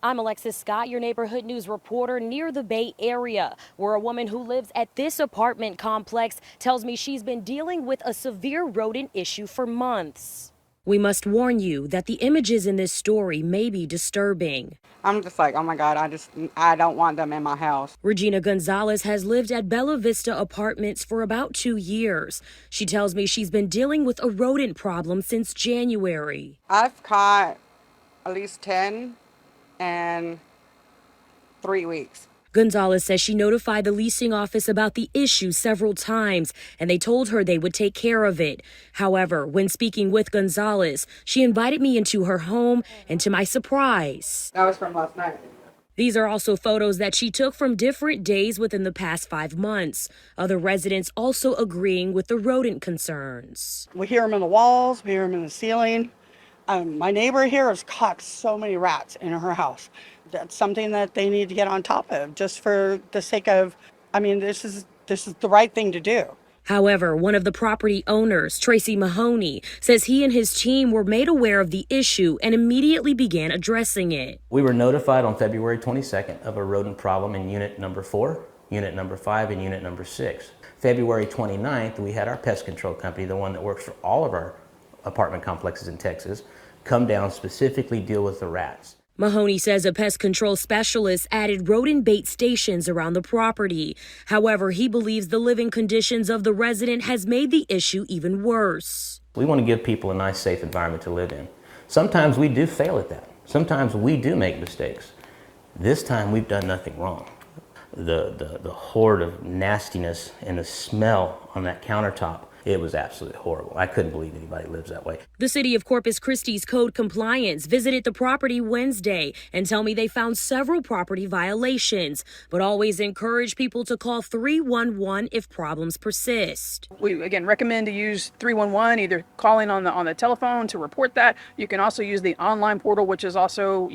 I'm Alexis Scott, your neighborhood news reporter near the Bay Area, where a woman who lives at this apartment complex tells me she's been dealing with a severe rodent issue for months. We must warn you that the images in this story may be disturbing. I'm just like, oh my God, I don't want them in my house. Regina Gonzalez has lived at Bella Vista Apartments for about 2 years. She tells me she's been dealing with a rodent problem since January. I've caught at least 10 in 3 weeks. Gonzalez says she notified the leasing office about the issue several times, and they told her they would take care of it. However, when speaking with Gonzalez, she invited me into her home, and to my surprise, That was from last night. these are also photos that she took from different days within the past 5 months. Other residents also agreeing with the rodent concerns. We hear them in the walls, we hear them in the ceiling. My neighbor here has caught so many rats in her house. That's something that they need to get on top of, just for the sake of, this is the right thing to do. However, one of the property owners, Tracy Mahoney, says he and his team were made aware of the issue and immediately began addressing it. We were notified on February 22nd of a rodent problem in unit number 4, unit number 5, and unit number 6. February 29th, we had our pest control company, the one that works for all of our apartment complexes in Texas, come down, specifically deal with the rats. Mahoney says a pest control specialist added rodent bait stations around the property. However, he believes the living conditions of the resident has made the issue even worse. We want to give people a nice, safe environment to live in. Sometimes we do fail at that. Sometimes we do make mistakes. This time we've done nothing wrong. The horde of nastiness and the smell on that countertop, it was absolutely horrible. I couldn't believe anybody lives that way. The city of Corpus Christi's code compliance visited the property Wednesday and tell me they found several property violations, but always encourage people to call 311 if problems persist. We again recommend to use 311, either calling on the telephone to report that. You can also use the online portal, which is also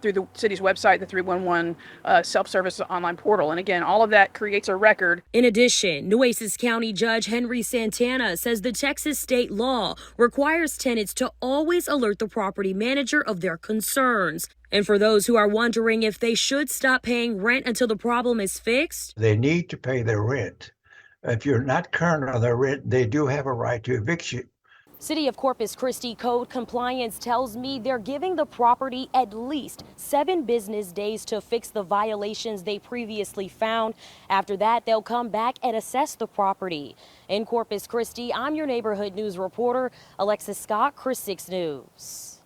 through the city's website, the 311 self-service online portal. And again, all of that creates a record. In addition, Nueces County Judge Henry Santana says the Texas state law requires tenants to always alert the property manager of their concerns. And for those who are wondering if they should stop paying rent until the problem is fixed, they need to pay their rent. If you're not current on their rent, they do have a right to evict you. City of Corpus Christi code compliance tells me they're giving the property at least 7 business days to fix the violations they previously found. After that, they'll come back and assess the property. In Corpus Christi, I'm your neighborhood news reporter, Alexis Scott, Chris 6 News.